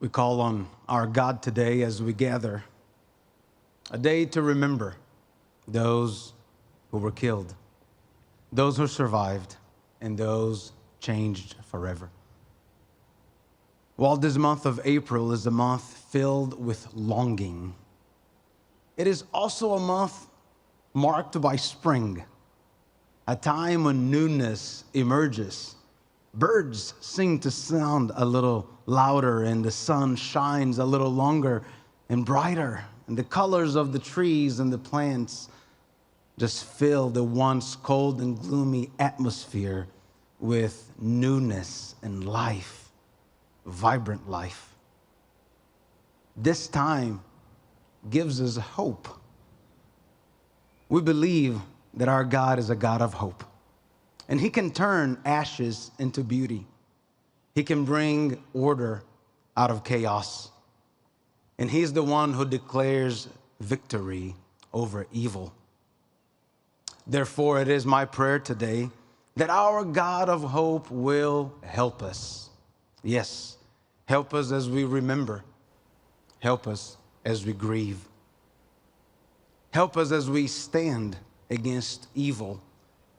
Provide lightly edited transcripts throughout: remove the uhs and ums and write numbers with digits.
We call on our God today as we gather, a day to remember those who were killed, those who survived, and those changed forever. While this month of April is a month filled with longing, it is also a month marked by spring, a time when newness emerges. Birds seem to sound a little louder, and the sun shines a little longer and brighter, and the colors of the trees and the plants just fill the once cold and gloomy atmosphere with newness and life, vibrant life. This time gives us hope. We believe that our God is a God of hope, and He can turn ashes into beauty. He can bring order out of chaos, and He's the one who declares victory over evil. Therefore, it is my prayer today that our God of hope will help us. Yes, help us as we remember. Help us as we grieve. Help us as we stand against evil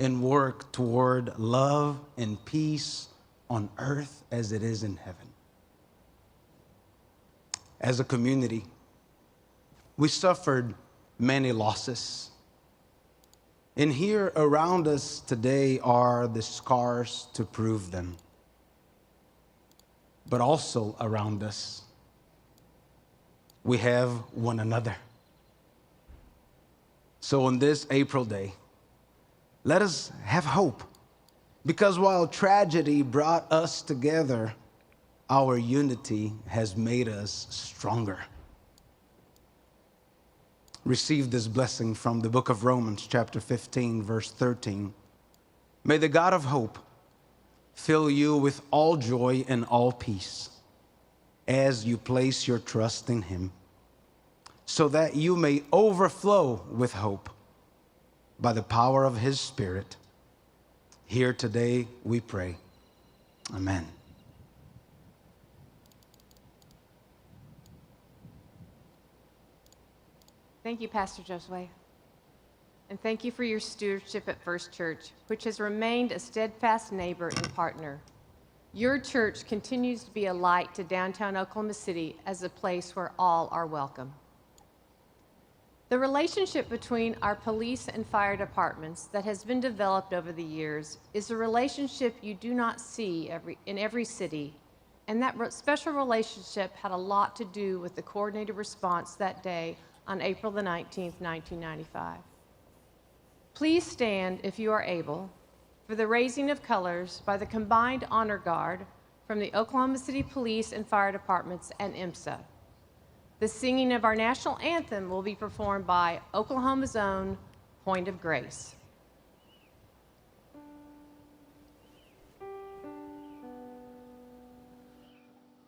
and work toward love and peace on earth as it is in heaven. As a community, we suffered many losses. And here around us today are the scars to prove them. But also around us, we have one another. So on this April day, let us have hope, because while tragedy brought us together, our unity has made us stronger. Receive this blessing from the book of Romans, chapter 15, verse 13. May the God of hope fill you with all joy and all peace as you place your trust in Him, so that you may overflow with hope by the power of His Spirit. Here today we pray. Amen. Thank you, Pastor Josue. And thank you for your stewardship at First Church, which has remained a steadfast neighbor and partner. Your church continues to be a light to downtown Oklahoma City as a place where all are welcome. The relationship between our police and fire departments that has been developed over the years is a relationship you do not see in every city, and that special relationship had a lot to do with the coordinated response that day on April the 19th, 1995. Please stand, if you are able, for the raising of colors by the combined honor guard from the Oklahoma City Police and Fire Departments and IMSA. The singing of our national anthem will be performed by Oklahoma's own Point of Grace.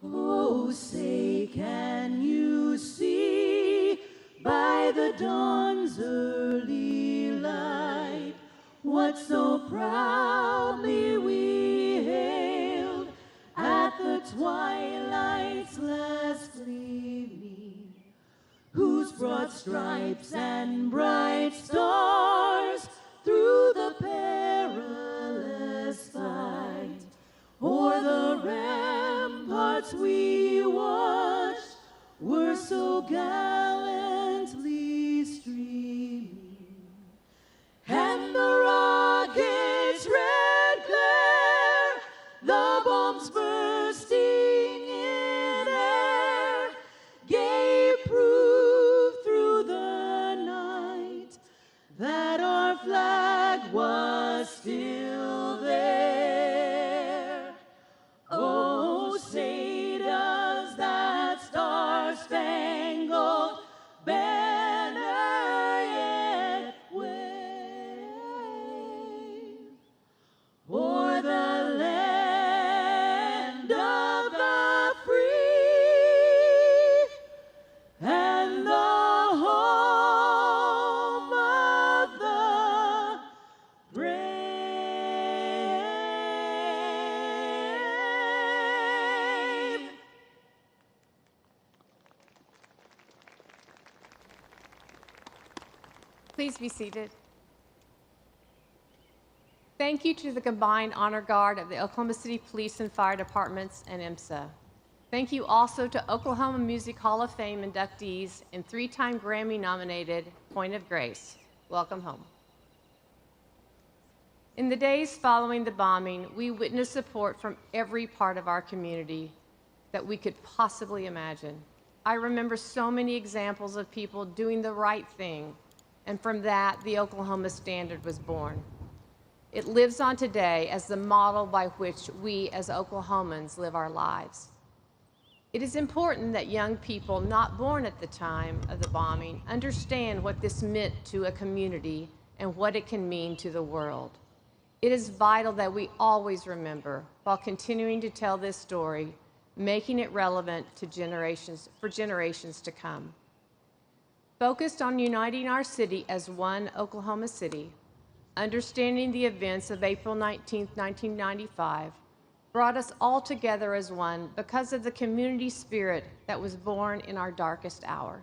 Oh, say, can you see by the dawn's early light what so proudly we hailed at the twilight's last gleaming, whose broad stripes and bright stars through the perilous fight o'er the ramparts we watched were so gallantly streaming, and the rocket's red glare, the bombs bursting in air, gave proof through the night that our flag was still there. Oh, say does that star-spangled Please be seated. Thank you to the combined honor guard of the Oklahoma City Police and Fire Departments and IMSA. Thank you also to Oklahoma Music Hall of Fame inductees and 3-time Grammy-nominated Point of Grace. Welcome home. In the days following the bombing, we witnessed support from every part of our community that we could possibly imagine. I remember so many examples of people doing the right thing, and from that, the Oklahoma Standard was born. It lives on today as the model by which we as Oklahomans live our lives. It is important that young people not born at the time of the bombing understand what this meant to a community and what it can mean to the world. It is vital that we always remember while continuing to tell this story, making it relevant to for generations to come. Focused on uniting our city as one Oklahoma City, understanding the events of April 19, 1995, brought us all together as one because of the community spirit that was born in our darkest hour.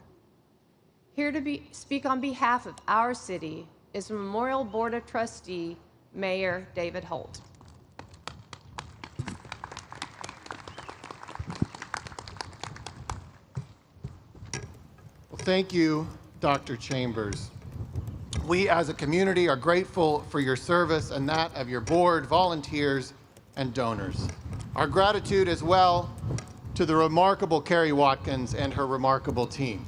Here to speak on behalf of our city is Memorial Board of Trustee, Mayor David Holt. Well, thank you, Dr. Chambers. We as a community are grateful for your service and that of your board, volunteers, and donors. Our gratitude as well to the remarkable Carrie Watkins and her remarkable team.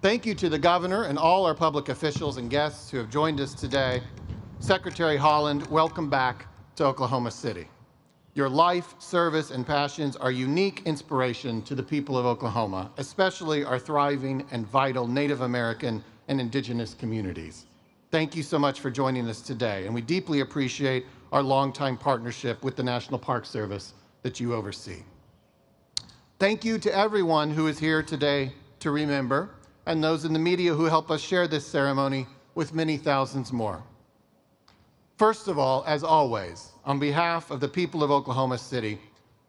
Thank you to the governor and all our public officials and guests who have joined us today. Secretary Holland, welcome back to Oklahoma City. Your life, service, and passions are unique inspiration to the people of Oklahoma, especially our thriving and vital Native American and indigenous communities. Thank you so much for joining us today, and we deeply appreciate our longtime partnership with the National Park Service that you oversee. Thank you to everyone who is here today to remember, and those in the media who help us share this ceremony with many thousands more. First of all, as always, on behalf of the people of Oklahoma City,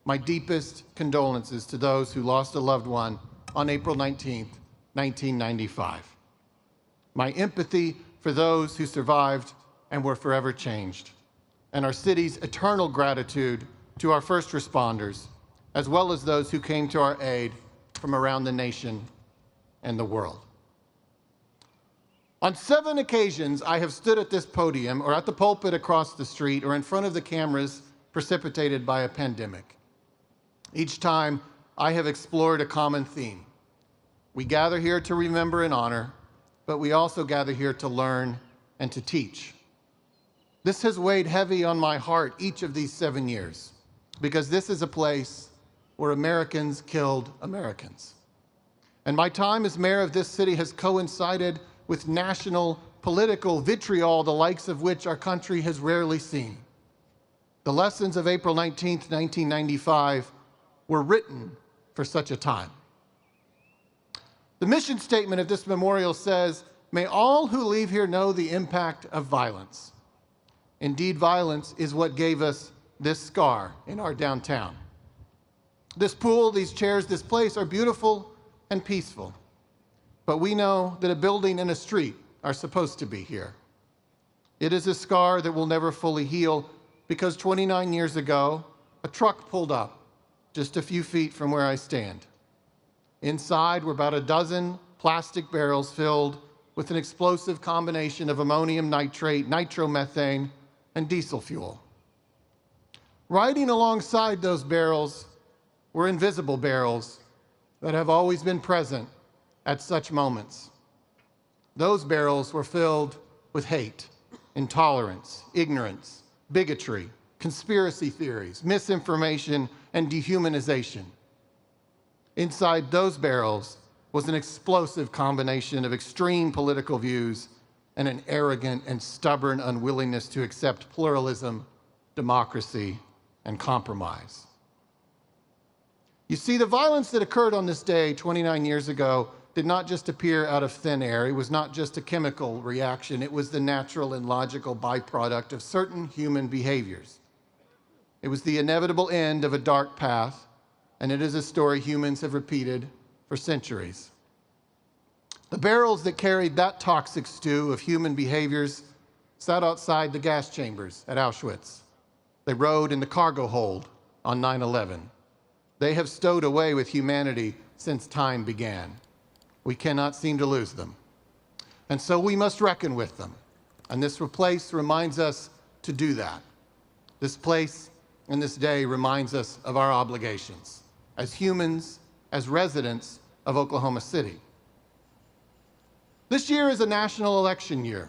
my deepest condolences to those who lost a loved one on April 19th, 1995. My empathy for those who survived and were forever changed, and our city's eternal gratitude to our first responders, as well as those who came to our aid from around the nation and the world. On 7 occasions, I have stood at this podium or at the pulpit across the street or in front of the cameras precipitated by a pandemic. Each time, I have explored a common theme. We gather here to remember and honor, but we also gather here to learn and to teach. This has weighed heavy on my heart each of these 7 years, because this is a place where Americans killed Americans. And my time as mayor of this city has coincided with national political vitriol, the likes of which our country has rarely seen. The lessons of April 19th, 1995 were written for such a time. The mission statement of this memorial says, "May all who leave here know the impact of violence." Indeed, violence is what gave us this scar in our downtown. This pool, these chairs, this place are beautiful and peaceful. But we know that a building and a street are supposed to be here. It is a scar that will never fully heal because 29 years ago, a truck pulled up just a few feet from where I stand. Inside were about a dozen plastic barrels filled with an explosive combination of ammonium nitrate, nitromethane, and diesel fuel. Riding alongside those barrels were invisible barrels that have always been present at such moments. Those barrels were filled with hate, intolerance, ignorance, bigotry, conspiracy theories, misinformation, and dehumanization. Inside those barrels was an explosive combination of extreme political views and an arrogant and stubborn unwillingness to accept pluralism, democracy, and compromise. You see, the violence that occurred on this day 29 years ago did not just appear out of thin air. It was not just a chemical reaction. It was the natural and logical byproduct of certain human behaviors. It was the inevitable end of a dark path, and it is a story humans have repeated for centuries. The barrels that carried that toxic stew of human behaviors sat outside the gas chambers at Auschwitz. They rode in the cargo hold on 9/11. They have stowed away with humanity since time began. We cannot seem to lose them. And so we must reckon with them. And this place reminds us to do that. This place and this day reminds us of our obligations as humans, as residents of Oklahoma City. This year is a national election year.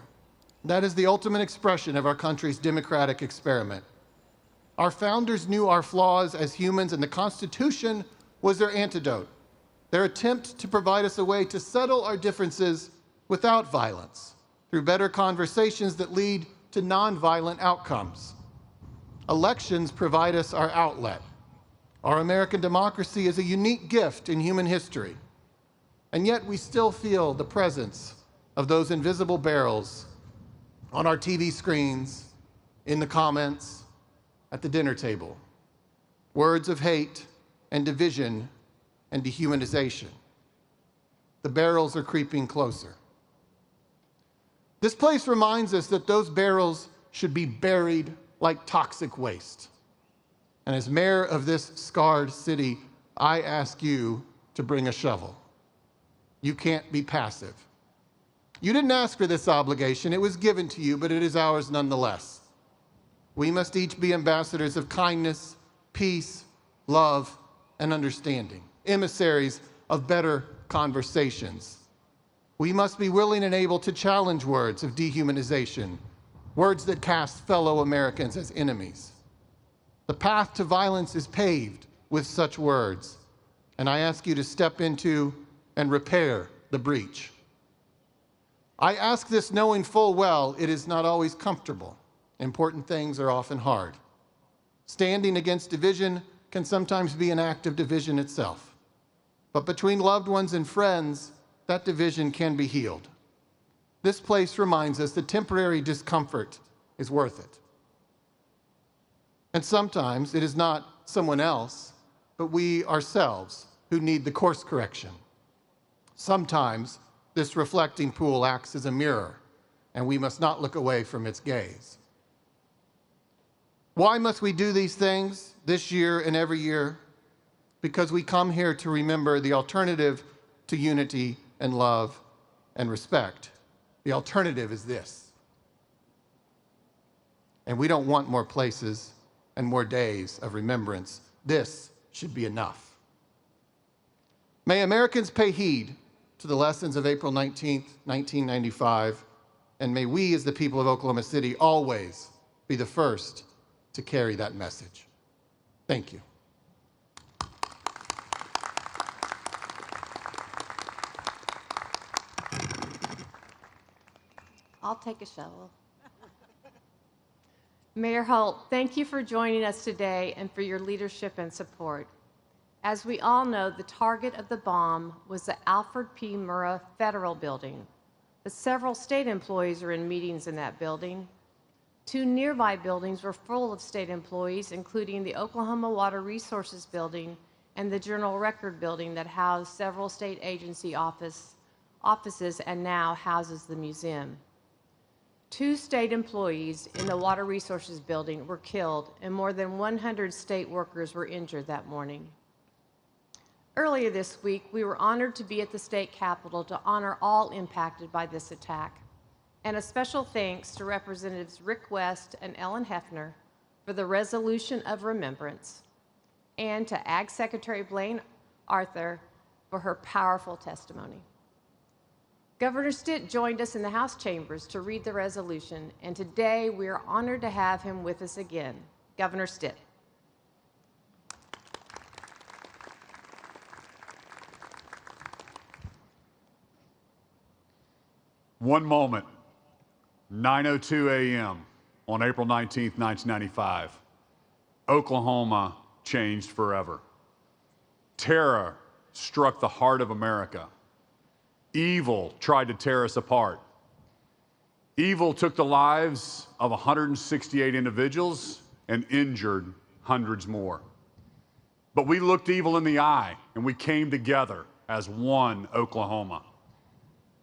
That is the ultimate expression of our country's democratic experiment. Our founders knew our flaws as humans, and the Constitution was their antidote, their attempt to provide us a way to settle our differences without violence, through better conversations that lead to nonviolent outcomes. Elections provide us our outlet. Our American democracy is a unique gift in human history, and yet we still feel the presence of those invisible barrels on our TV screens, in the comments, at the dinner table. Words of hate and division and dehumanization. The barrels are creeping closer. This place reminds us that those barrels should be buried like toxic waste. And as mayor of this scarred city, I ask you to bring a shovel. You can't be passive. You didn't ask for this obligation, it was given to you, but it is ours nonetheless. We must each be ambassadors of kindness, peace, love, and understanding, emissaries of better conversations. We must be willing and able to challenge words of dehumanization, words that cast fellow Americans as enemies. The path to violence is paved with such words, and I ask you to step into and repair the breach. I ask this knowing full well it is not always comfortable. Important things are often hard. Standing against division can sometimes be an act of division itself. But between loved ones and friends, that division can be healed. This place reminds us that temporary discomfort is worth it. And sometimes it is not someone else, but we ourselves who need the course correction. Sometimes this reflecting pool acts as a mirror, and we must not look away from its gaze. Why must we do these things this year and every year? Because we come here to remember the alternative to unity and love and respect. The alternative is this. And we don't want more places and more days of remembrance. This should be enough. May Americans pay heed to the lessons of April 19th, 1995, and may we as the people of Oklahoma City always be the first to carry that message. Thank you. I'll take a shovel. Mayor Holt, thank you for joining us today and for your leadership and support. As we all know, the target of the bomb was the Alfred P. Murrah Federal Building. But several state employees are in meetings in that building. 2 nearby buildings were full of state employees, including the Oklahoma Water Resources Building and the Journal Record Building that housed several state agency offices and now houses the museum. 2 state employees in the Water Resources Building were killed, and more than 100 state workers were injured that morning. Earlier this week, we were honored to be at the state capitol to honor all impacted by this attack. And a special thanks to Representatives Rick West and Ellen Hefner for the resolution of remembrance, and to Ag Secretary Blaine Arthur for her powerful testimony. Governor Stitt joined us in the House chambers to read the resolution, and today we are honored to have him with us again. Governor Stitt. One moment, 9:02 a.m. on April 19th, 1995. Oklahoma changed forever. Terror struck the heart of America. Evil tried to tear us apart. Evil took the lives of 168 individuals and injured hundreds more. But we looked evil in the eye and we came together as one Oklahoma.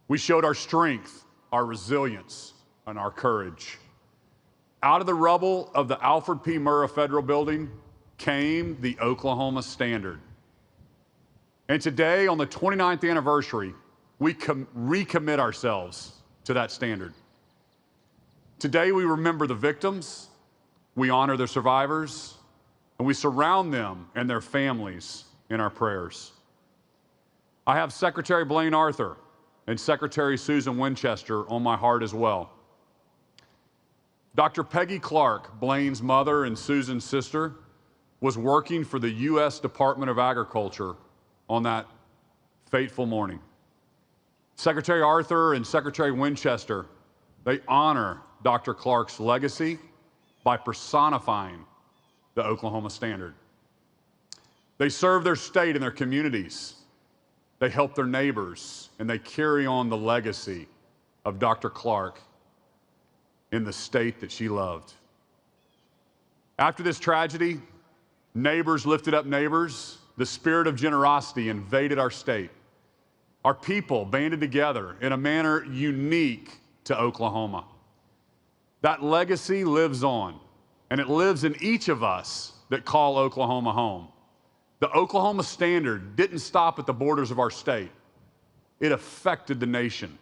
We showed our strength, our resilience, and our courage. Out of the rubble of the Alfred P. Murrah Federal Building came the Oklahoma Standard. And today, on the 29th anniversary, we recommit ourselves to that standard. Today, we remember the victims, we honor the survivors, and we surround them and their families in our prayers. I have Secretary Blaine Arthur and Secretary Susan Winchester on my heart as well. Dr. Peggy Clark, Blaine's mother and Susan's sister, was working for the U.S. Department of Agriculture on that fateful morning. Secretary Arthur and Secretary Winchester, they honor Dr. Clark's legacy by personifying the Oklahoma Standard. They serve their state and their communities. They help their neighbors, and they carry on the legacy of Dr. Clark in the state that she loved. After this tragedy, neighbors lifted up neighbors. The spirit of generosity invaded our state. Our people banded together in a manner unique to Oklahoma. That legacy lives on, and it lives in each of us that call Oklahoma home. The Oklahoma Standard didn't stop at the borders of our state. It affected the nation.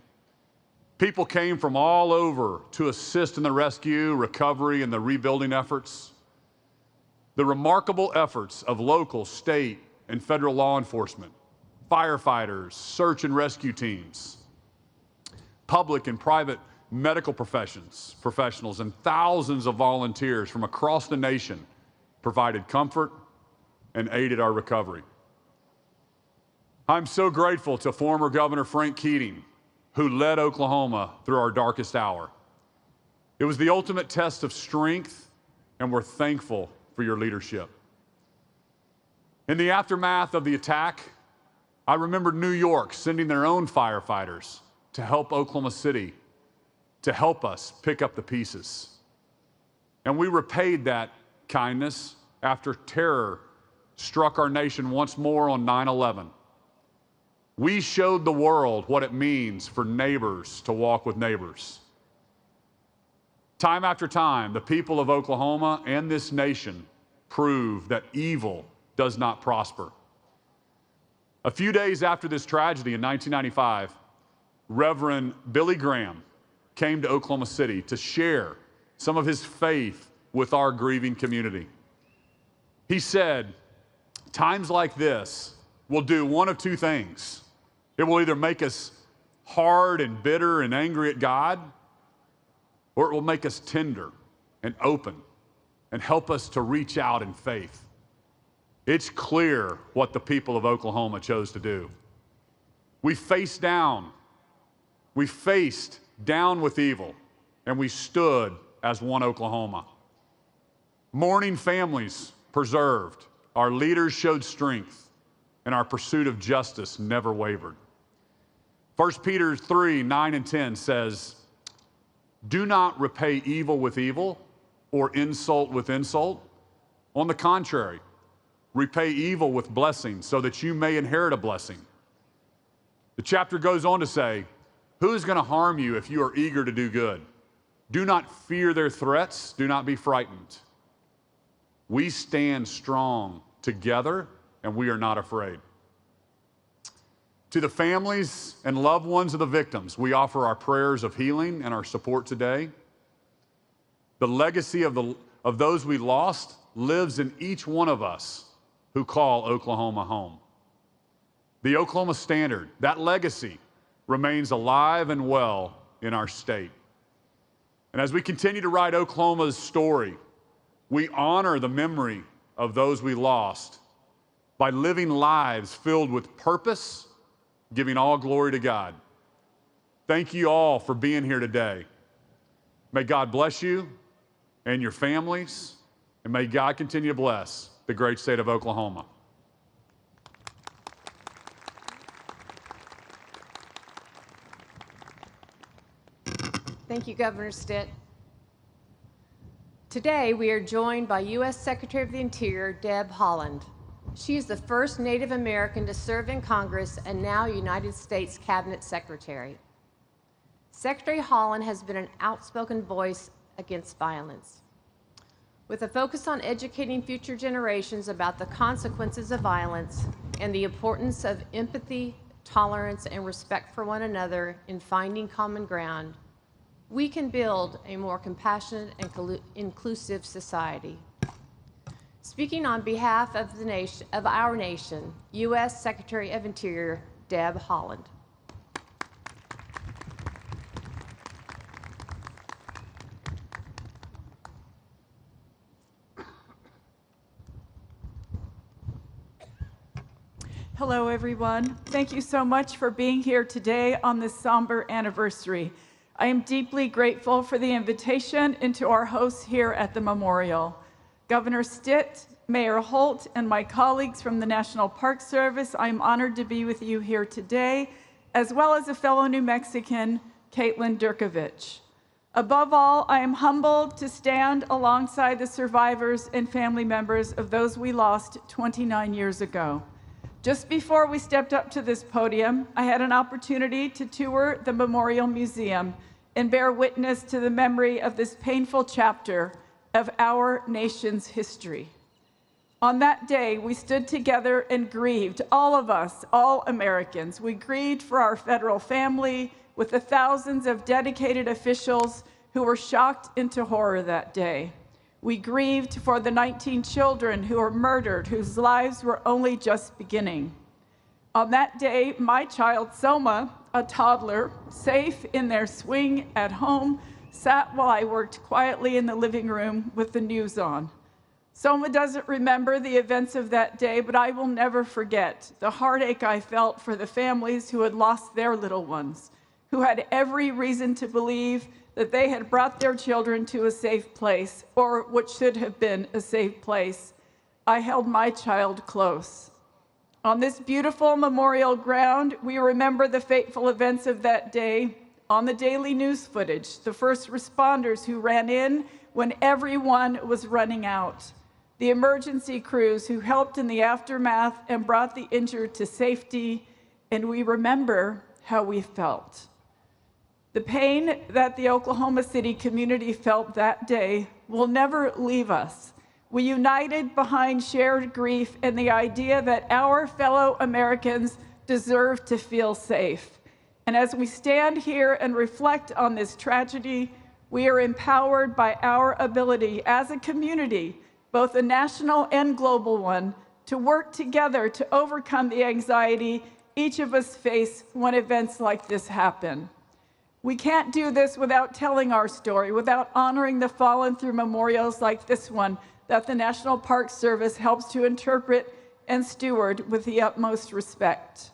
People came from all over to assist in the rescue, recovery, and the rebuilding efforts. The remarkable efforts of local, state, and federal law enforcement, firefighters, search and rescue teams, public and private medical professionals, and thousands of volunteers from across the nation provided comfort and aided our recovery. I'm so grateful to former Governor Frank Keating, who led Oklahoma through our darkest hour. It was the ultimate test of strength, and we're thankful for your leadership. In the aftermath of the attack, I remember New York sending their own firefighters to help Oklahoma City, to help us pick up the pieces. And we repaid that kindness after terror struck our nation once more on 9/11. We showed the world what it means for neighbors to walk with neighbors. Time after time, the people of Oklahoma and this nation prove that evil does not prosper. A few days after this tragedy in 1995, Reverend Billy Graham came to Oklahoma City to share some of his faith with our grieving community. He said, times like this will do one of two things. It will either make us hard and bitter and angry at God, or it will make us tender and open and help us to reach out in faith. It's clear what the people of Oklahoma chose to do. We faced down with evil, and we stood as one Oklahoma. Mourning families preserved, our leaders showed strength, and our pursuit of justice never wavered. 1 Peter 3:9 and 10 says, do not repay evil with evil or insult with insult. On the contrary, repay evil with blessing so that you may inherit a blessing. The chapter goes on to say, who is going to harm you if you are eager to do good? Do not fear their threats. Do not be frightened. We stand strong together, and we are not afraid. To the families and loved ones of the victims, we offer our prayers of healing and our support today. The legacy of those we lost lives in each one of us who call Oklahoma home. The Oklahoma Standard, that legacy, remains alive and well in our state. And as we continue to write Oklahoma's story, we honor the memory of those we lost by living lives filled with purpose, giving all glory to God. Thank you all for being here today. May God bless you and your families, and may God continue to bless the great state of Oklahoma. Thank you, Governor Stitt. Today, we are joined by U.S. Secretary of the Interior, Deb Haaland. She is the first Native American to serve in Congress and now United States Cabinet Secretary. Secretary Holland has been an outspoken voice against violence. With a focus on educating future generations about the consequences of violence and the importance of empathy, tolerance, and respect for one another in finding common ground, we can build a more compassionate and inclusive society. Speaking on behalf of our nation, U.S. Secretary of Interior, Deb Haaland. Hello, everyone. Thank you so much for being here today on this somber anniversary. I am deeply grateful for the invitation and to our hosts here at the memorial. Governor Stitt, Mayor Holt, and my colleagues from the National Park Service, I am honored to be with you here today, as well as a fellow New Mexican, Caitlin Durkovich. Above all, I am humbled to stand alongside the survivors and family members of those we lost 29 years ago. Just before we stepped up to this podium, I had an opportunity to tour the Memorial Museum and bear witness to the memory of this painful chapter of our nation's history. On that day, we stood together and grieved, all of us, all Americans. We grieved for our federal family with the thousands of dedicated officials who were shocked into horror that day. We grieved for the 19 children who were murdered, whose lives were only just beginning. On that day, my child, Soma, a toddler, safe in their swing at home, sat while I worked quietly in the living room with the news on. Soma doesn't remember the events of that day, but I will never forget the heartache I felt for the families who had lost their little ones, who had every reason to believe that they had brought their children to a safe place, or what should have been a safe place. I held my child close. On this beautiful memorial ground, we remember the fateful events of that day. On the daily news footage, the first responders who ran in when everyone was running out, the emergency crews who helped in the aftermath and brought the injured to safety, and we remember how we felt. The pain that the Oklahoma City community felt that day will never leave us. We united behind shared grief and the idea that our fellow Americans deserve to feel safe. And as we stand here and reflect on this tragedy, we are empowered by our ability as a community, both a national and global one, to work together to overcome the anxiety each of us face when events like this happen. We can't do this without telling our story, without honoring the fallen through memorials like this one that the National Park Service helps to interpret and steward with the utmost respect.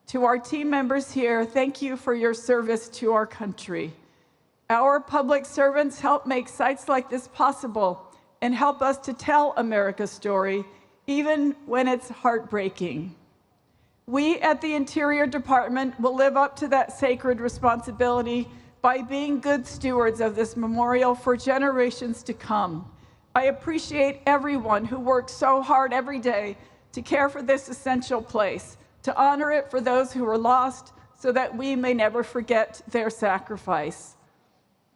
To our team members here, thank you for your service to our country. Our public servants help make sites like this possible and help us to tell America's story, even when it's heartbreaking. We at the Interior Department will live up to that sacred responsibility by being good stewards of this memorial for generations to come. I appreciate everyone who works so hard every day to care for this essential place, to honor it for those who were lost so that we may never forget their sacrifice.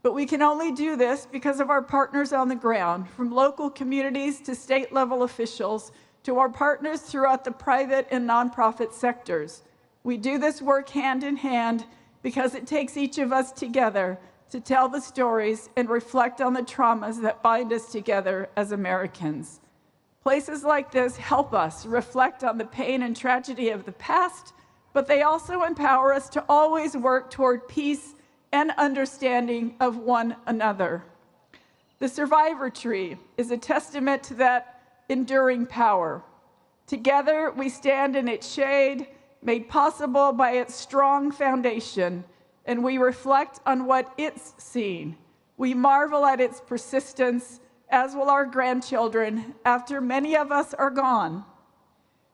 But we can only do this because of our partners on the ground, from local communities to state-level officials, to our partners throughout the private and nonprofit sectors. We do this work hand in hand because it takes each of us together to tell the stories and reflect on the traumas that bind us together as Americans. Places like this help us reflect on the pain and tragedy of the past, but they also empower us to always work toward peace and understanding of one another. The survivor tree is a testament to that enduring power. Together, we stand in its shade, made possible by its strong foundation, and we reflect on what it's seen. We marvel at its persistence, as will our grandchildren, after many of us are gone.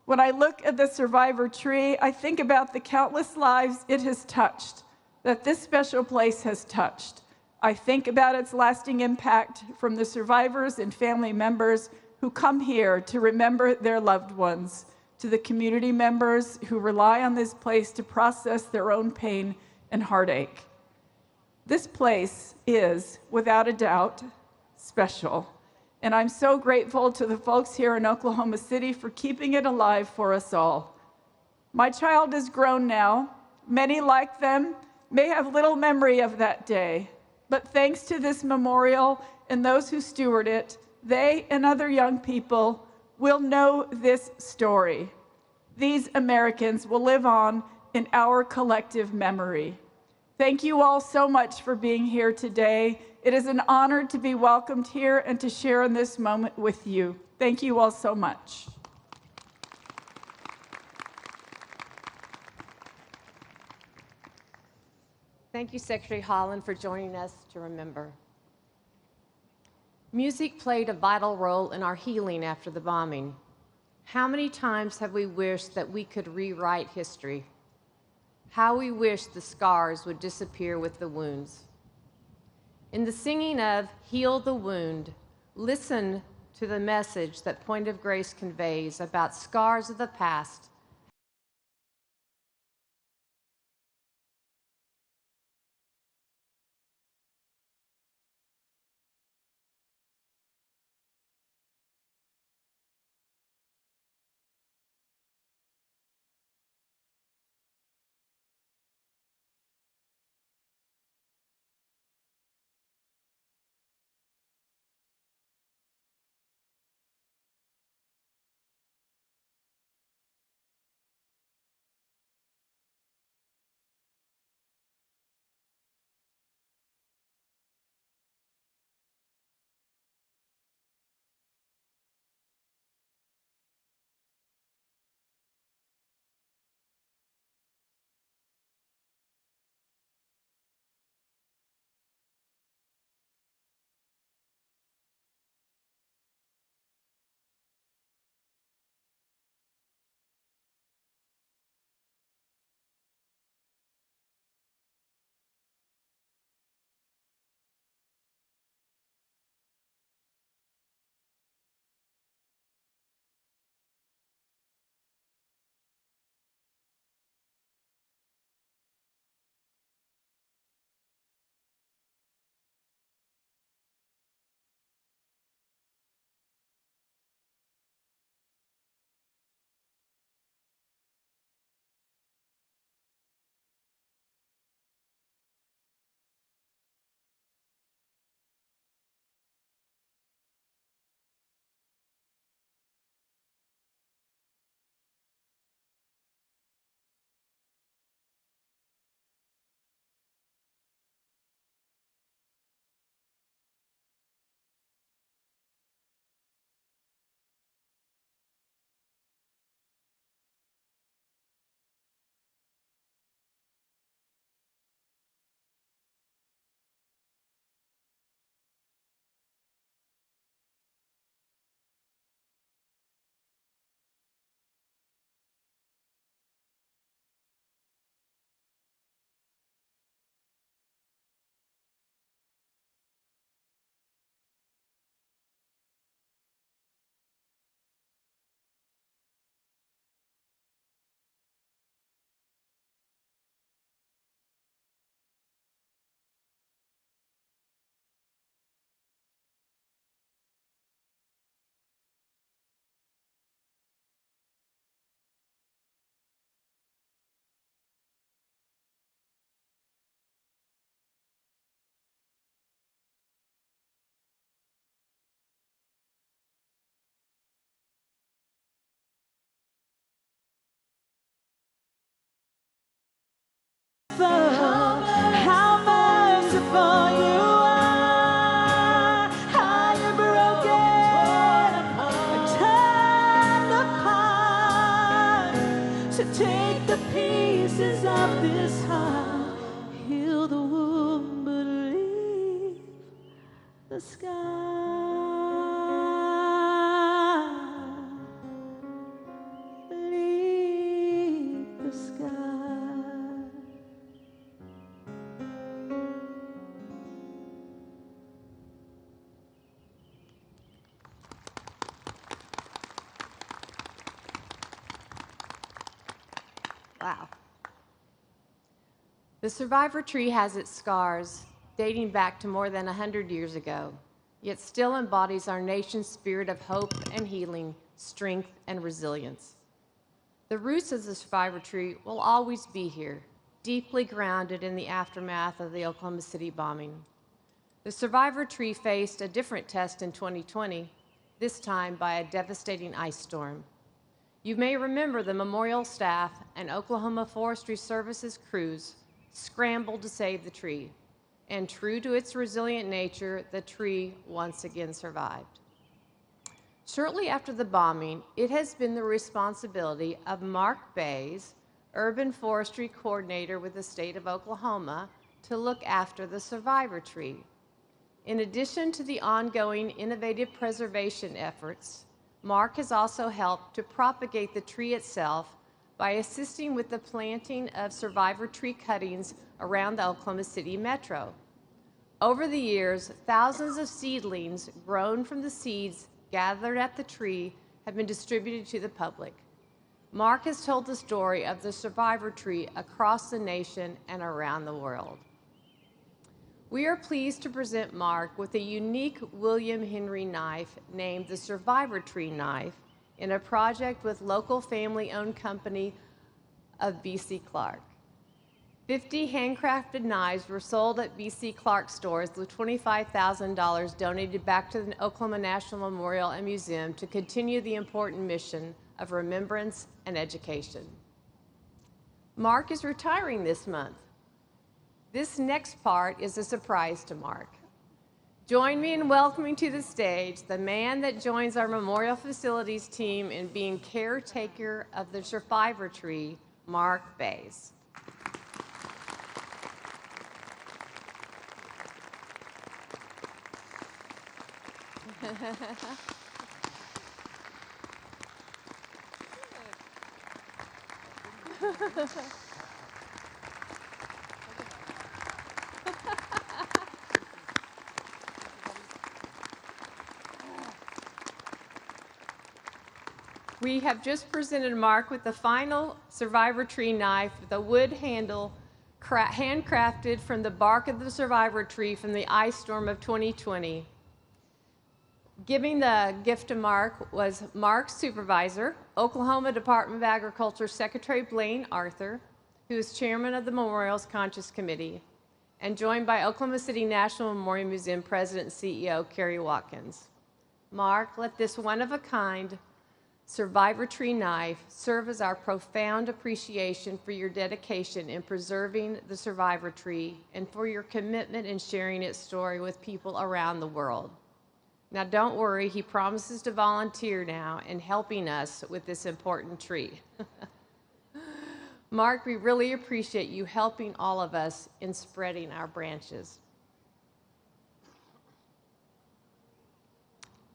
When I look at the survivor tree, I think about the countless lives it has touched, that this special place has touched. I think about its lasting impact from the survivors and family members who come here to remember their loved ones, to the community members who rely on this place to process their own pain and heartache. This place is, without a doubt, special. And I'm so grateful to the folks here in Oklahoma City for keeping it alive for us all. My child is grown now. Many like them may have little memory of that day. But thanks to this memorial and those who steward it, they and other young people will know this story. These Americans will live on in our collective memory. Thank you all so much for being here today. It is an honor to be welcomed here and to share in this moment with you. Thank you all so much. Thank you, Secretary Holland, for joining us to remember. Music played a vital role in our healing after the bombing. How many times have we wished that we could rewrite history? How we wish the scars would disappear with the wounds. In the singing of Heal the Wound, listen to the message that Point of Grace conveys about scars of the past. How merciful you are, how you're broken and torn apart. So take the pieces of this heart, heal the wound, but leave the scar. Leave the scar. Wow. The survivor tree has its scars, dating back to more than 100 years ago, yet still embodies our nation's spirit of hope and healing, strength and resilience. The roots of the survivor tree will always be here, deeply grounded in the aftermath of the Oklahoma City bombing. The survivor tree faced a different test in 2020, this time by a devastating ice storm. You may remember the memorial staff and Oklahoma Forestry Services crews scrambled to save the tree, and true to its resilient nature, the tree once again survived. Shortly after the bombing, it has been the responsibility of Mark Bays, Urban Forestry Coordinator with the state of Oklahoma, to look after the survivor tree. In addition to the ongoing innovative preservation efforts, Mark has also helped to propagate the tree itself by assisting with the planting of survivor tree cuttings around the Oklahoma City metro. Over the years, thousands of seedlings grown from the seeds gathered at the tree have been distributed to the public. Mark has told the story of the survivor tree across the nation and around the world. We are pleased to present Mark with a unique William Henry knife named the Survivor Tree Knife in a project with local family-owned company of B.C. Clark. 50 handcrafted knives were sold at B.C. Clark stores with $25,000 donated back to the Oklahoma National Memorial and Museum to continue the important mission of remembrance and education. Mark is retiring this month. This next part is a surprise to Mark. Join me in welcoming to the stage the man that joins our memorial facilities team in being caretaker of the survivor tree, Mark Bays. We have just presented Mark with the final survivor tree knife with a wood handle handcrafted from the bark of the survivor tree from the ice storm of 2020. Giving the gift to Mark was Mark's supervisor, Oklahoma Department of Agriculture Secretary Blaine Arthur, who is chairman of the Memorial's Conscious Committee, and joined by Oklahoma City National Memorial Museum President and CEO Kerry Watkins. Mark, let this one-of-a-kind survivor tree knife serve as our profound appreciation for your dedication in preserving the survivor tree and for your commitment in sharing its story with people around the world. Now don't worry, he promises to volunteer now in helping us with this important tree. Mark, we really appreciate you helping all of us in spreading our branches.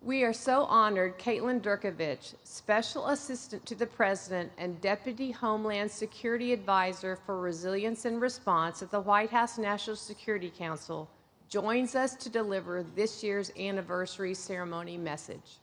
We are so honored Caitlin Durkovich, Special Assistant to the President and Deputy Homeland Security Advisor for Resilience and Response at the White House National Security Council, joins us to deliver this year's anniversary ceremony message.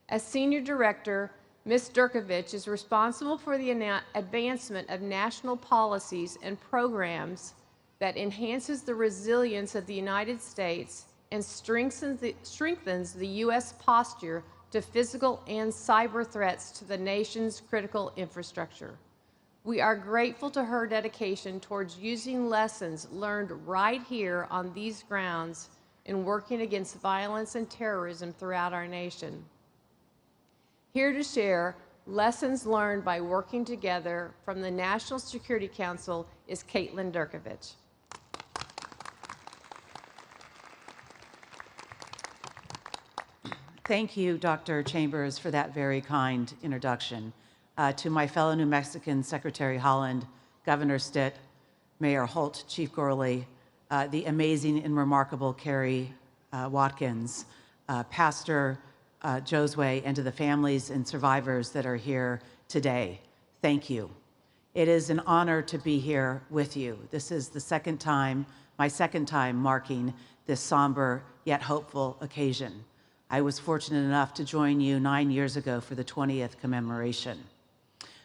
As Senior Director, Ms. Durkovich is responsible for the advancement of national policies and programs that enhances the resilience of the United States and strengthens the U.S. posture to physical and cyber threats to the nation's critical infrastructure. We are grateful to her dedication towards using lessons learned right here on these grounds in working against violence and terrorism throughout our nation. Here to share lessons learned by working together from the National Security Council is Caitlin Durkovich. Thank you, Dr. Chambers, for that very kind introduction. To my fellow New Mexican Secretary Holland, Governor Stitt, Mayor Holt, Chief Gorley, the amazing and remarkable Kerry Watkins, Pastor Josue, and to the families and survivors that are here today, thank you. It is an honor to be here with you. This is my second time marking this somber yet hopeful occasion. I was fortunate enough to join you 9 years ago for the 20th commemoration.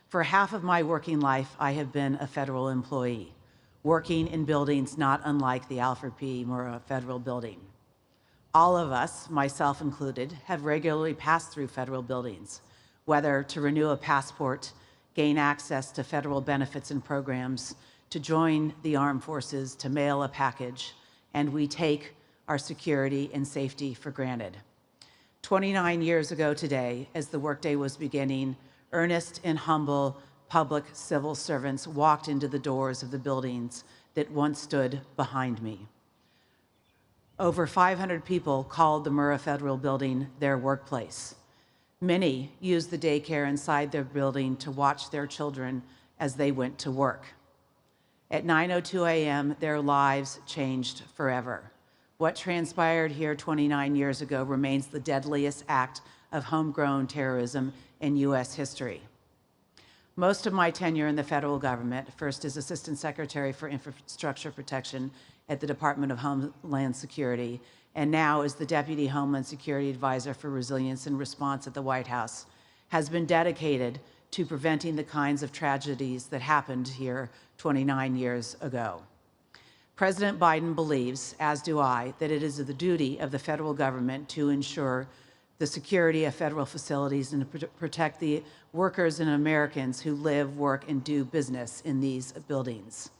For half of my working life, I have been a federal employee, working in buildings not unlike the Alfred P. Murrah Federal Building. All of us, myself included, have regularly passed through federal buildings, whether to renew a passport, gain access to federal benefits and programs, to join the armed forces, to mail a package, and we take our security and safety for granted. 29 years ago today, as the workday was beginning, earnest and humble public civil servants walked into the doors of the buildings that once stood behind me. Over 500 people called the Murrah Federal Building their workplace. Many used the daycare inside their building to watch their children as they went to work. At 9:02 a.m., their lives changed forever. What transpired here 29 years ago remains the deadliest act of homegrown terrorism in U.S. history. Most of my tenure in the federal government, first as Assistant Secretary for Infrastructure Protection at the Department of Homeland Security, and now as the Deputy Homeland Security Advisor for Resilience and Response at the White House, has been dedicated to preventing the kinds of tragedies that happened here 29 years ago. President Biden believes, as do I, that it is the duty of the federal government to ensure the security of federal facilities and to protect the workers and Americans who live, work, and do business in these buildings.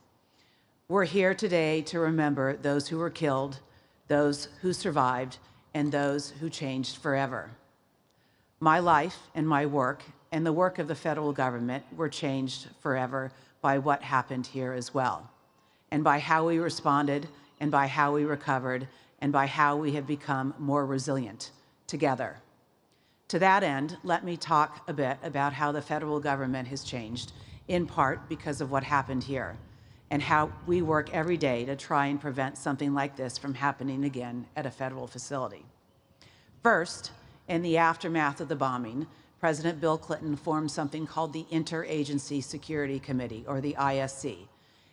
We're here today to remember those who were killed, those who survived, and those who changed forever. My life and my work and the work of the federal government were changed forever by what happened here as well, and by how we responded, and by how we recovered, and by how we have become more resilient together. To that end, let me talk a bit about how the federal government has changed, in part because of what happened here, and how we work every day to try and prevent something like this from happening again at a federal facility. First, in the aftermath of the bombing, President Bill Clinton formed something called the Interagency Security Committee, or the ISC,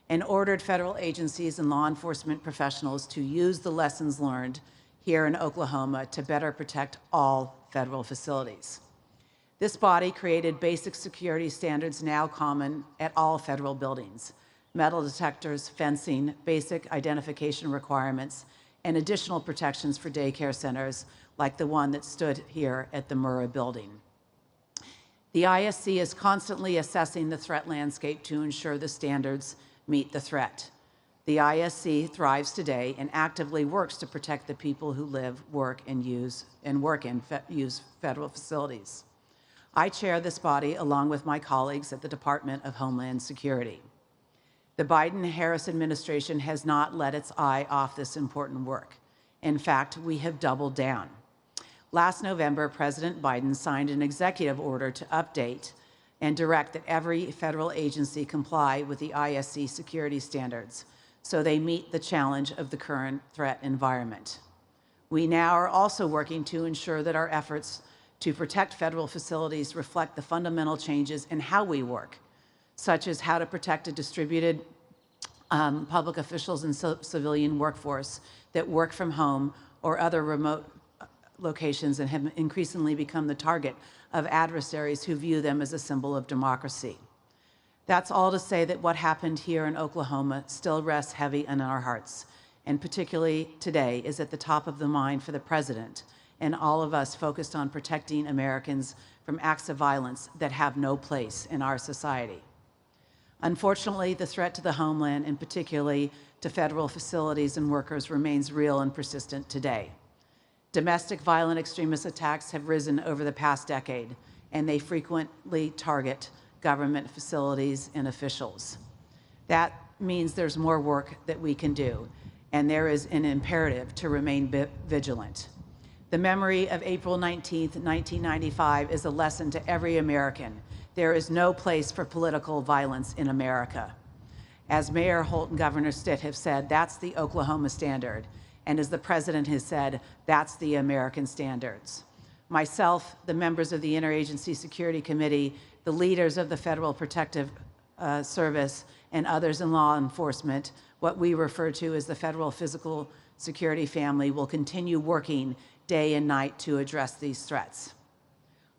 and ordered federal agencies and law enforcement professionals to use the lessons learned here in Oklahoma to better protect all federal facilities. This body created basic security standards now common at all federal buildings: metal detectors, fencing, basic identification requirements, and additional protections for daycare centers like the one that stood here at the Murrah Building. The ISC is constantly assessing the threat landscape to ensure the standards meet the threat. The ISC thrives today and actively works to protect the people who live, work, and use federal facilities. I chair this body along with my colleagues at the Department of Homeland Security. The Biden-Harris administration has not let its eye off this important work. In fact, we have doubled down. Last November, President Biden signed an executive order to update and direct that every federal agency comply with the ISC security standards so they meet the challenge of the current threat environment. We now are also working to ensure that our efforts to protect federal facilities reflect the fundamental changes in how we work, such as how to protect a distributed public officials and civilian workforce that work from home or other remote locations and have increasingly become the target of adversaries who view them as a symbol of democracy. That's all to say that what happened here in Oklahoma still rests heavy in our hearts, and particularly today is at the top of the mind for the president and all of us focused on protecting Americans from acts of violence that have no place in our society. Unfortunately, the threat to the homeland, and particularly to federal facilities and workers, remains real and persistent today. Domestic violent extremist attacks have risen over the past decade, and they frequently target government facilities and officials. That means there's more work that we can do, and there is an imperative to remain vigilant. The memory of April 19th, 1995 is a lesson to every American. There is no place for political violence in America. As Mayor Holt and Governor Stitt have said, that's the Oklahoma standard. And as the president has said, that's the American standards. Myself, the members of the Interagency Security Committee, the leaders of the Federal Protective Service, and others in law enforcement, what we refer to as the Federal Physical Security family, will continue working day and night to address these threats.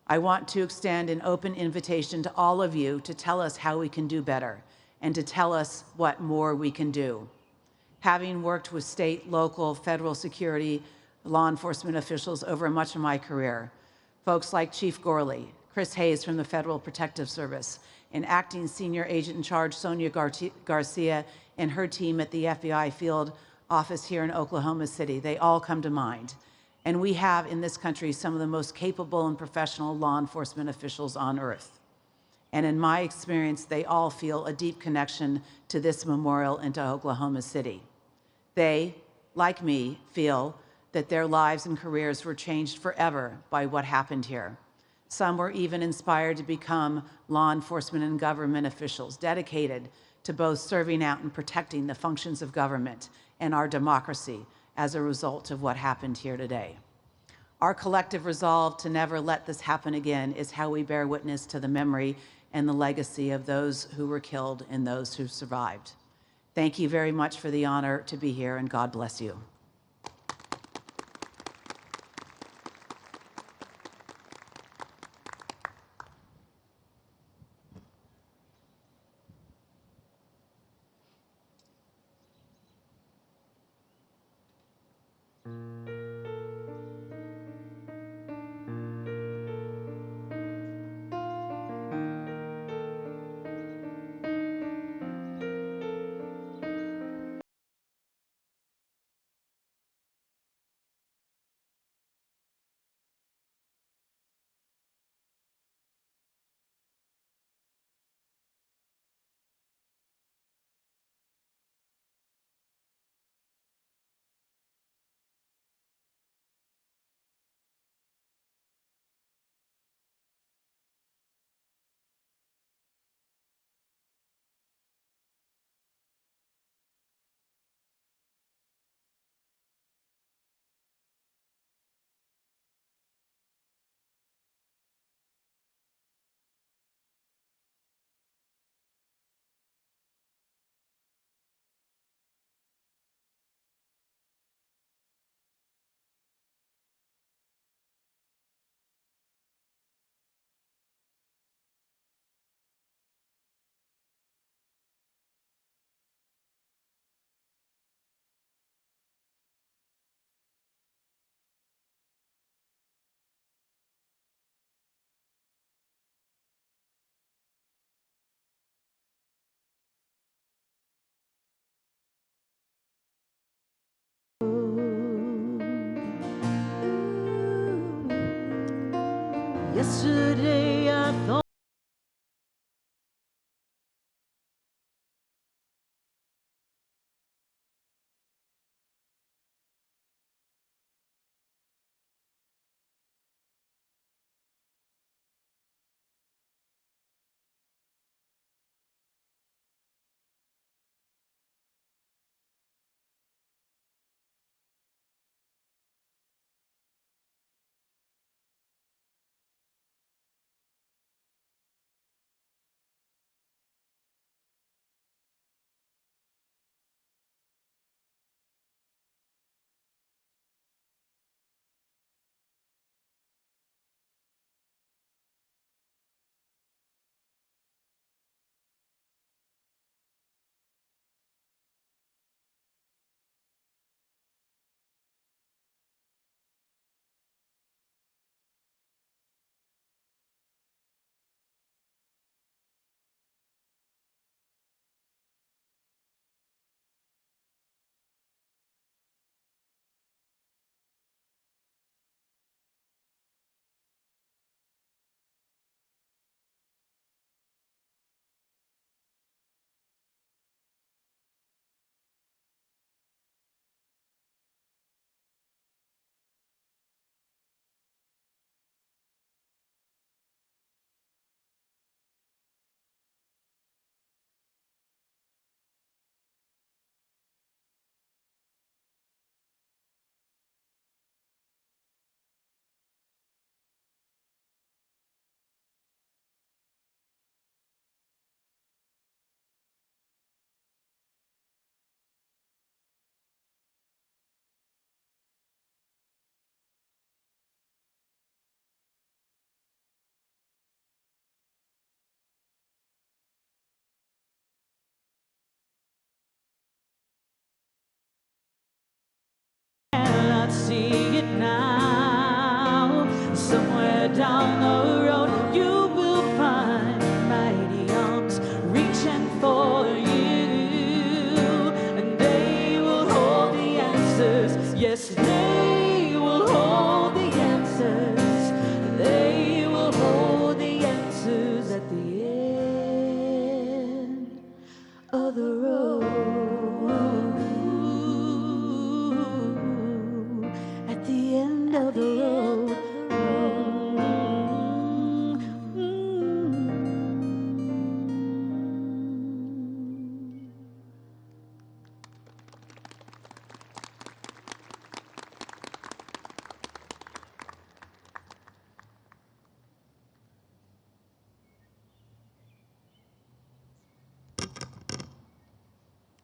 I want to extend an open invitation to all of you to tell us how we can do better and to tell us what more we can do. Having worked with state, local, federal security, law enforcement officials over much of my career, folks like Chief Gorley, Chris Hayes from the Federal Protective Service, and Acting Senior Agent in Charge Sonia Garcia and her team at the FBI field office here in Oklahoma City, they all come to mind. And we have in this country some of the most capable and professional law enforcement officials on earth. And in my experience, they all feel a deep connection to this memorial and to Oklahoma City. They, like me, feel that their lives and careers were changed forever by what happened here. Some were even inspired to become law enforcement and government officials, dedicated to both serving out and protecting the functions of government and our democracy as a result of what happened here today. Our collective resolve to never let this happen again is how we bear witness to the memory and the legacy of those who were killed and those who survived. Thank you very much for the honor to be here, and God bless you. Yesterday I thought Yes, they will hold the answers. They will hold the answers at the end of the road. At the end of the road.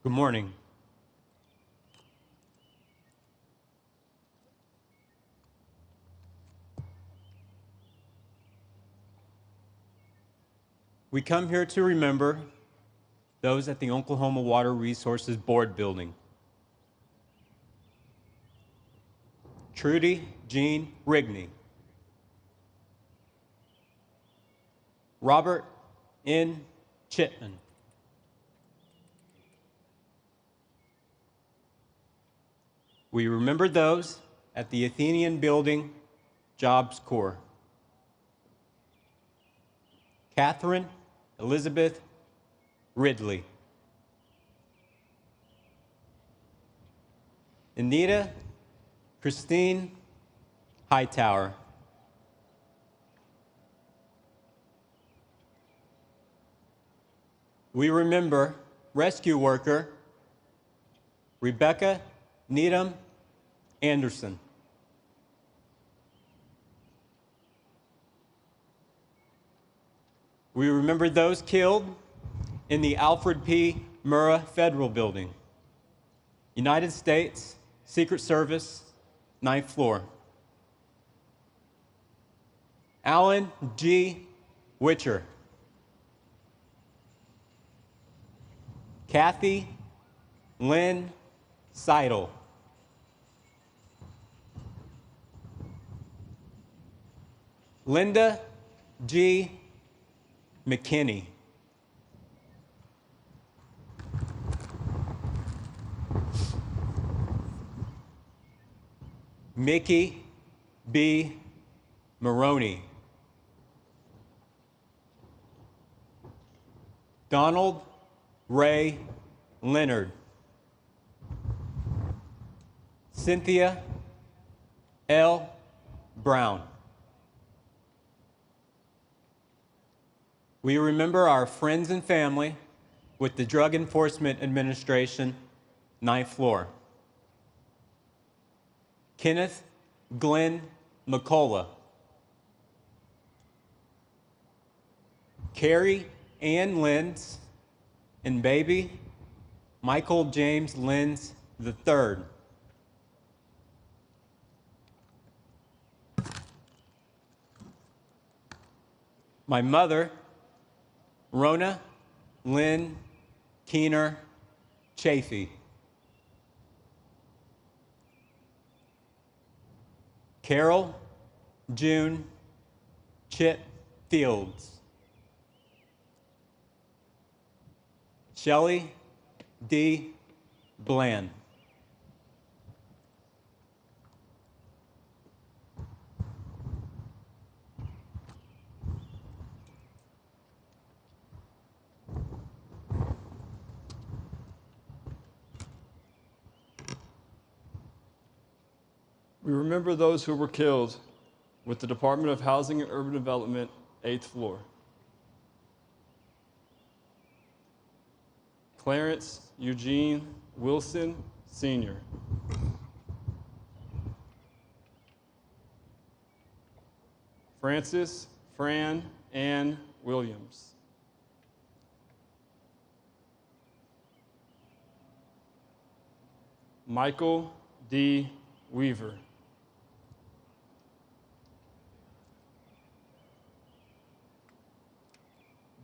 Good morning. We come here to remember those at the Oklahoma Water Resources Board building. Trudy Jean Rigney. Robert N. Chipman. We remember those at the Athenian Building Jobs Corps. Catherine Elizabeth Ridley. Anita Christine Hightower. We remember rescue worker Rebecca Needham Anderson. We remember those killed in the Alfred P. Murrah Federal Building, United States Secret Service, 9th floor. Alan G. Witcher. Kathy Lynn Seidel. Linda G. McKinney. Mickey B. Maroney. Donald Ray Leonard. Cynthia L. Brown. We remember our friends and family with the Drug Enforcement Administration, 9th floor. Kenneth Glenn McCullough. Carrie Ann Lenz and baby Michael James Lenz III. My mother, Rona Lynn Keener Chafee. Carol June Chip Fields. Shelley D. Bland. We remember those who were killed with the Department of Housing and Urban Development, 8th floor. Clarence Eugene Wilson, Sr. Francis Fran Ann Williams. Michael D. Weaver.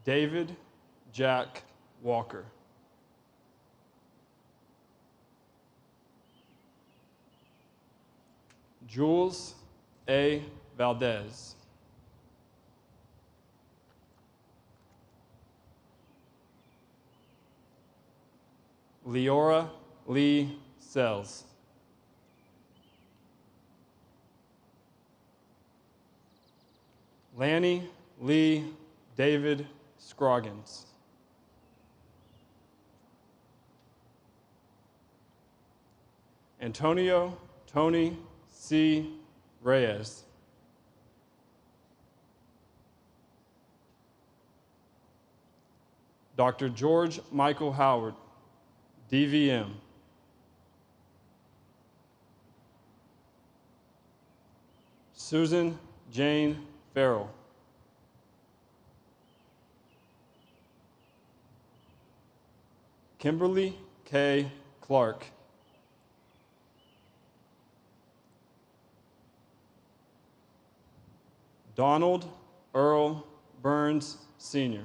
David Jack Walker. Jules A. Valdez. Leora Lee Sells. Lanny Lee David Scroggins. Antonio Tony C. Reyes. Dr. George Michael Howard, DVM. Susan Jane Farrell. Kimberly K. Clark. Donald Earl Burns, Sr.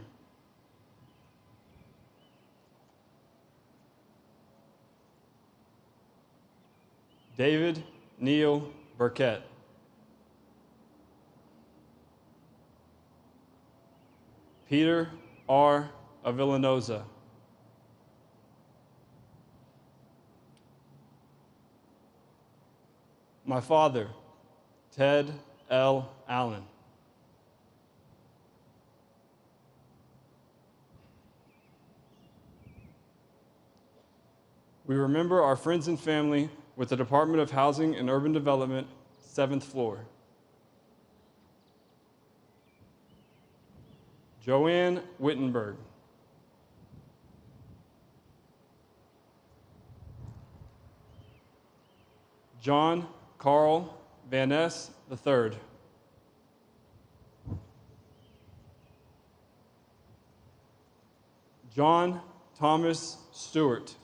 David Neil Burkett. Peter R. Avillanosa. My father, Ted L. Allen. We remember our friends and family with the Department of Housing and Urban Development, 7th floor. Joanne Wittenberg. John Carl Van Ness III. John Thomas Stewart.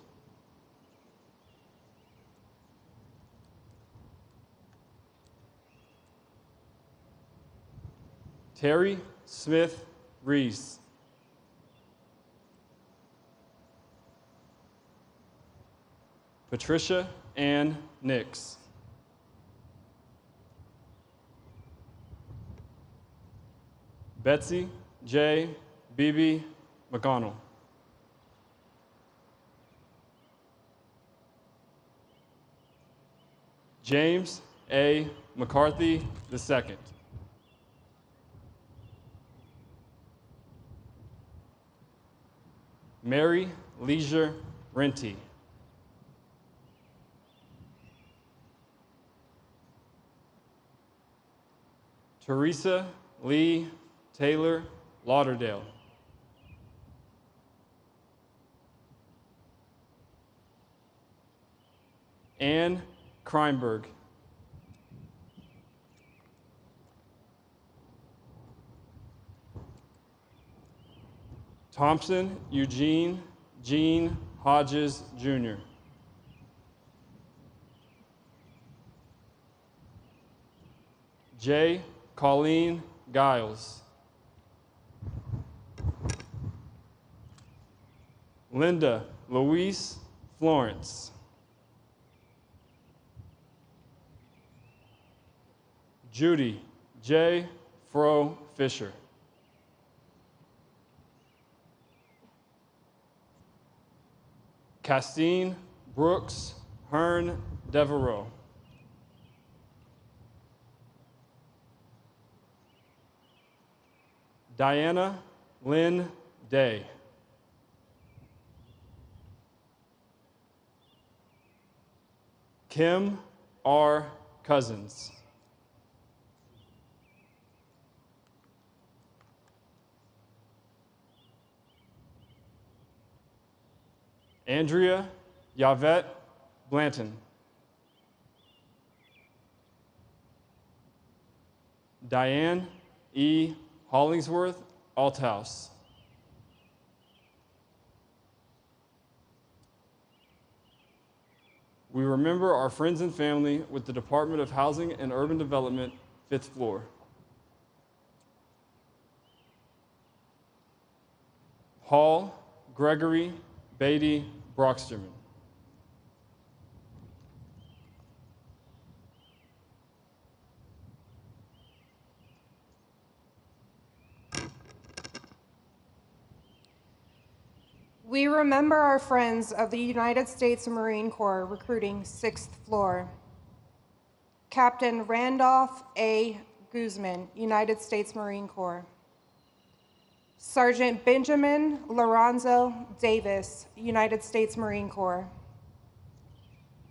Terry Smith Reese. Patricia Ann Nix. Betsy J. Beebe McConnell. James A. McCarthy II. Mary Leisure Renty. Teresa Lee Taylor Lauderdale. Anne Kreinberg. Thompson Eugene Jean Hodges, Jr. J. Colleen Giles. Linda Louise Florence. Judy J. Fro Fisher. Castine Brooks Hearn Devereaux. Diana Lynn Day. Kim R. Cousins. Andrea Yavette Blanton. Diane E. Hollingsworth Althouse. We remember our friends and family with the Department of Housing and Urban Development, 5th floor. Hall Gregory Beatty Brocksterman. We remember our friends of the United States Marine Corps recruiting 6th floor. Captain Randolph A. Guzman, United States Marine Corps. Sergeant Benjamin Lorenzo Davis, United States Marine Corps.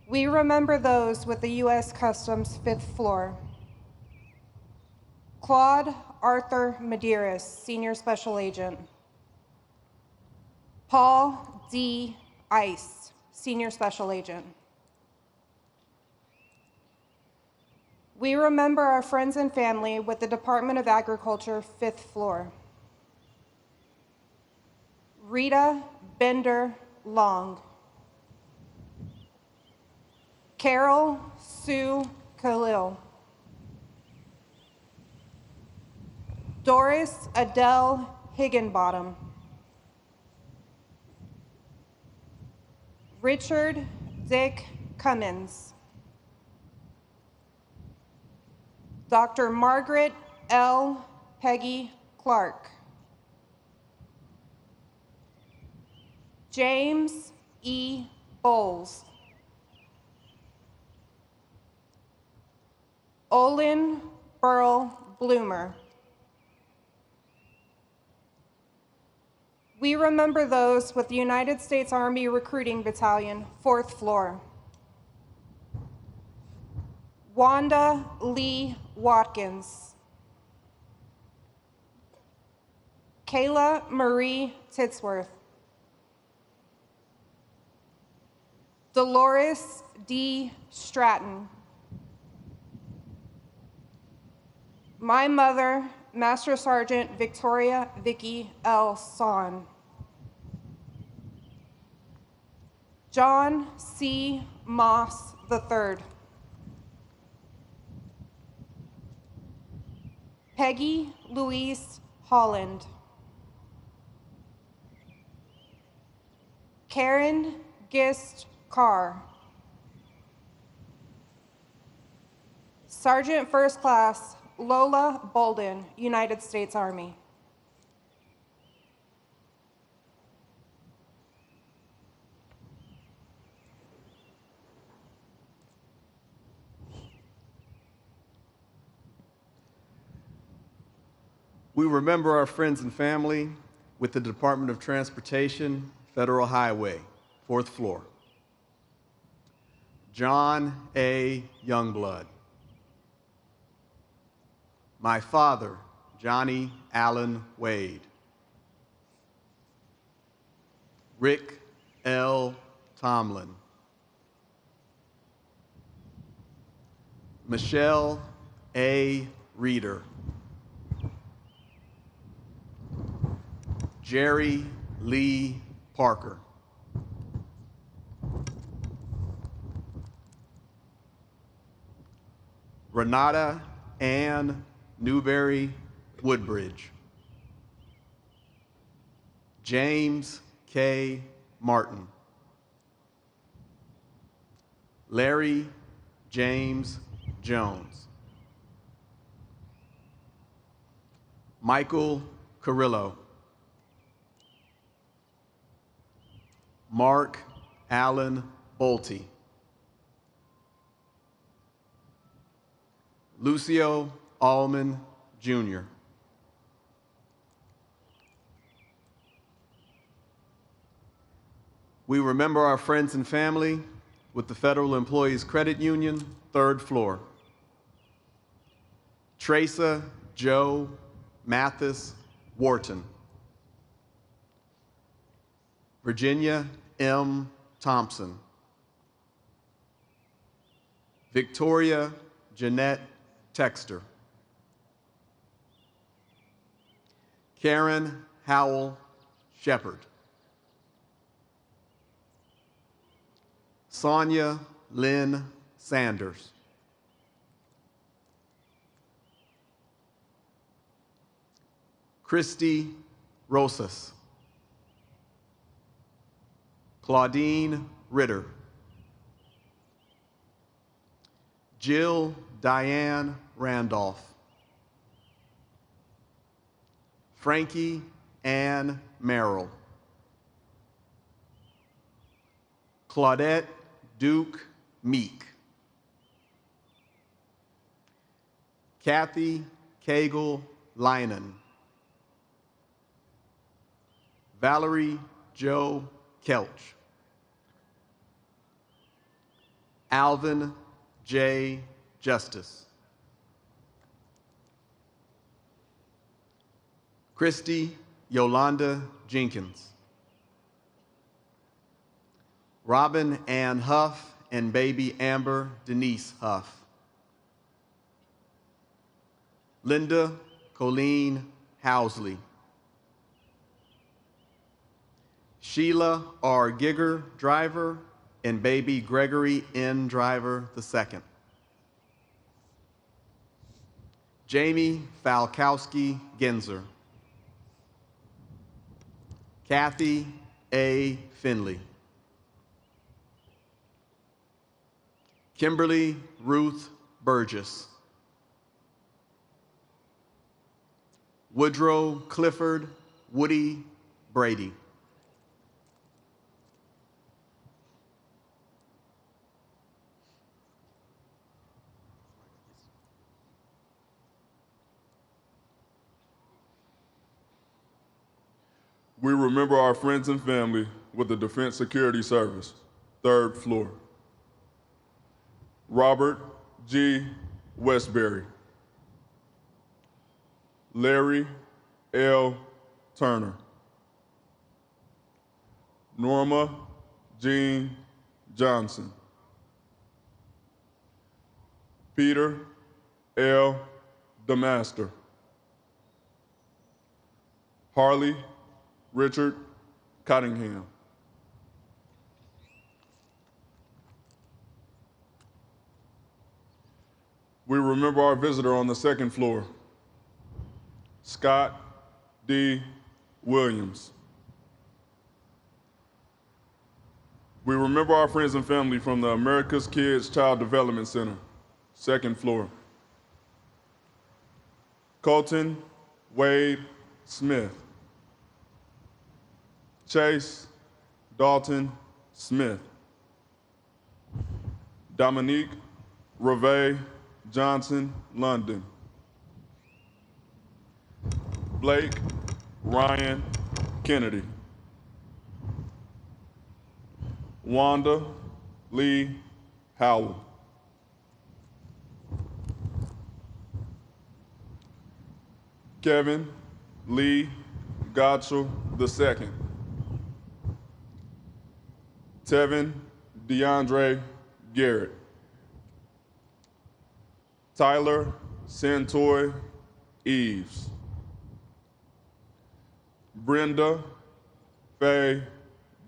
We remember those with the U.S. Customs 5th floor. Claude Arthur Medeiros, Senior Special Agent. Paul D. Ice, Senior Special Agent. We remember our friends and family with the Department of Agriculture 5th floor. Rita Bender Long. Carol Sue Khalil. Doris Adele Higginbottom. Richard Dick Cummins. Dr. Margaret L. Peggy Clark. James E. Bowles. Olin Burl Bloomer. We remember those with the United States Army Recruiting Battalion, 4th floor. Wanda Lee Watkins. Kayla Marie Titsworth. Dolores D. Stratton. My mother, Master Sergeant Victoria Vicky L. Son. John C. Moss III. Peggy Louise Holland. Karen Gist Carr. Sergeant First Class Lola Bolden, United States Army. We remember our friends and family with the Department of Transportation, Federal Highway, 4th floor. John A. Youngblood. My father, Johnny Allen Wade. Rick L. Tomlin. Michelle A. Reeder. Jerry Lee Parker. Renata Ann Newberry Woodbridge. James K. Martin. Larry James Jones. Michael Carrillo. Mark Allen Bolte. Lucio Allman, Jr. We remember our friends and family with the Federal Employees Credit Union, 3rd floor. Teresa Joe Mathis Wharton. Virginia M. Thompson. Victoria Jeanette Texter. Karen Howell Shepard. Sonia Lynn Sanders. Christy Rosas. Claudine Ritter. Jill Diane Randolph. Frankie Ann Merrill. Claudette Duke Meek. Kathy Cagle Lynan, Valerie Jo Kelch, Alvin J. Justice, Christy Yolanda Jenkins, Robin Ann Huff and baby Amber Denise Huff, Linda Colleen Housley, Sheila R. Gigger, driver, and baby Gregory N. Driver II. Jamie Falkowski Genzer, Kathy A. Finley, Kimberly Ruth Burgess, Woodrow Clifford Woody Brady, We remember our friends and family with the Defense Security Service, 3rd floor. Robert G. Westbury, Larry L. Turner, Norma Jean Johnson, Peter L. DeMaster, Harley Richard Cottingham, we remember our visitor on the 2nd floor, Scott D. Williams. We remember our friends and family from the America's Kids Child Development Center, 2nd floor. Colton Wade Smith, Chase Dalton Smith, Dominique Reve Johnson London, Blake Ryan Kennedy, Wanda Lee Howell, Kevin Lee Gottschall II, Tevin DeAndre Garrett, Tyler Santoy Eves, Brenda Faye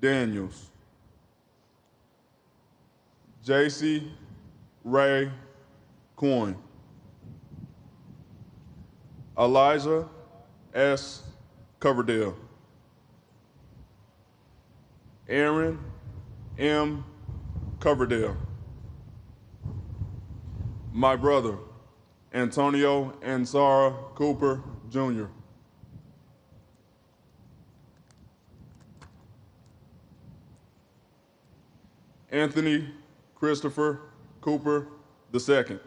Daniels, JC Ray Coyne, Elijah S. Coverdale, Aaron M. Coverdale, my brother, Antonio and Sarah Cooper, Jr., Anthony Christopher Cooper II,